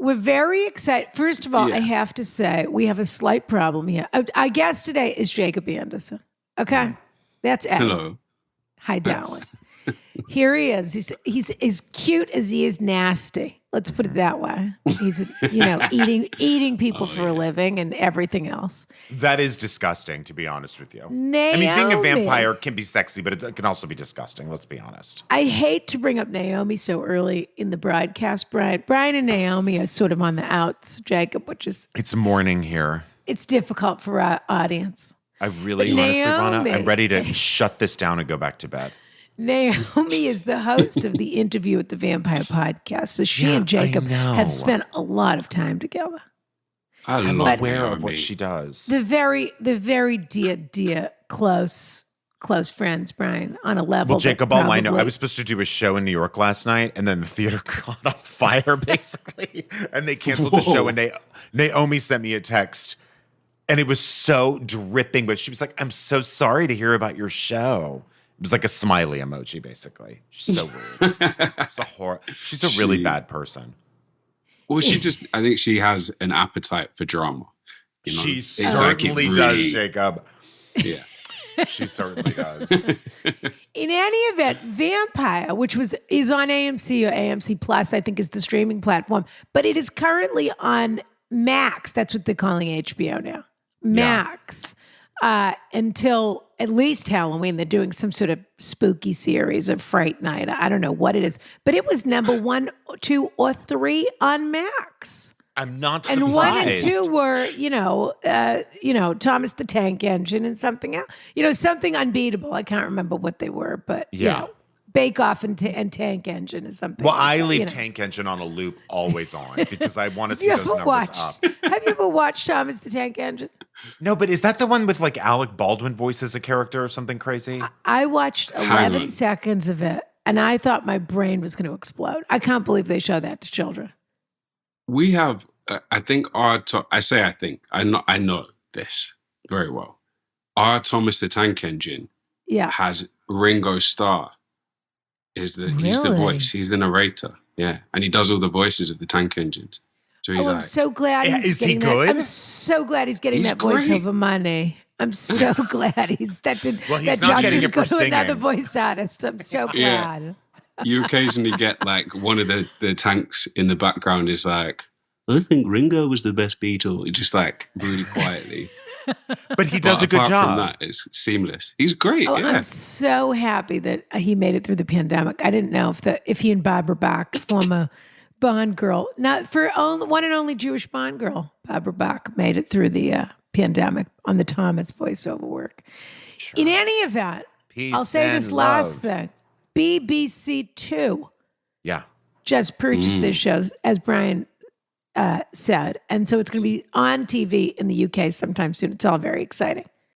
We're very excited. First of all, I have to say we have a slight problem here. Our guest today is Jacob Anderson. Okay, that's Ed. Hello. Hi, darling. Here he is. He's as cute as he is nasty. Let's put it that way. He's eating people for a living and everything else. That is disgusting, to be honest with you. Naomi. I mean, being a vampire can be sexy, but it can also be disgusting. Let's be honest. I hate to bring up Naomi so early in the broadcast, Brian. Brian and Naomi are sort of on the outs, Jacob, which is... It's morning here. It's difficult for our audience. I really, honestly, Rana, I'm ready to shut this down and go back to bed. Naomi is the host of the Interview with the Vampire podcast. So she and Jacob have spent a lot of time together. I'm aware of what she does. The very dear, close friends, Brian, on a level. Well, Jacob, all I know, I was supposed to do a show in New York last night, and then the theater caught on fire, basically, and they canceled the show. And Naomi sent me a text, and it was so dripping, but she was like, "I'm so sorry to hear about your show." It was like a smiley emoji, basically. She's so rude. She's a really bad person. Well, I think she has an appetite for drama. You know? She certainly does, Jacob. Yeah. She certainly does. In any event, Vampire, which is on AMC or AMC Plus, I think is the streaming platform, but it is currently on Max. That's what they're calling HBO now. Max. Until at least Halloween. They're doing some sort of spooky series of Fright Night. I don't know what it is, but it was number 1, 2, or 3 on Max. I'm not surprised. And 1 and 2 were, Thomas the Tank Engine and something else. Something unbeatable. I can't remember what they were, but Bake Off and Tank Engine is something. Well, I leave Tank Engine on a loop, always on, because I want to see those numbers up. Have you ever watched Thomas the Tank Engine? No, but is that the one with like Alec Baldwin voices a character or something crazy? I watched 11 seconds of it, and I thought my brain was going to explode. I can't believe they show that to children. We have, I know this very well. Our Thomas the Tank Engine has Ringo Starr. He's the voice. He's the narrator. Yeah. And he does all the voices of the tank engines. So he's I'm so glad he's getting that. I'm so glad he's getting that voiceover money. I'm so glad he's not getting it for singing. Another voice artist. I'm so glad. You occasionally get like one of the tanks in the background is like, I think Ringo was the best Beatle. Just like really quietly. But he does a good job. From that, it's seamless. He's great. I'm so happy that he made it through the pandemic. I didn't know if he and Barbara Bach, former Bond girl, not for one and only Jewish Bond girl, Barbara Bach, made it through the pandemic on the Thomas voiceover work. Sure. In any event, I'll say this last thing: BBC Two, just purchased this show, as Brian said. And so it's going to be on TV in the UK sometime soon. It's all very exciting.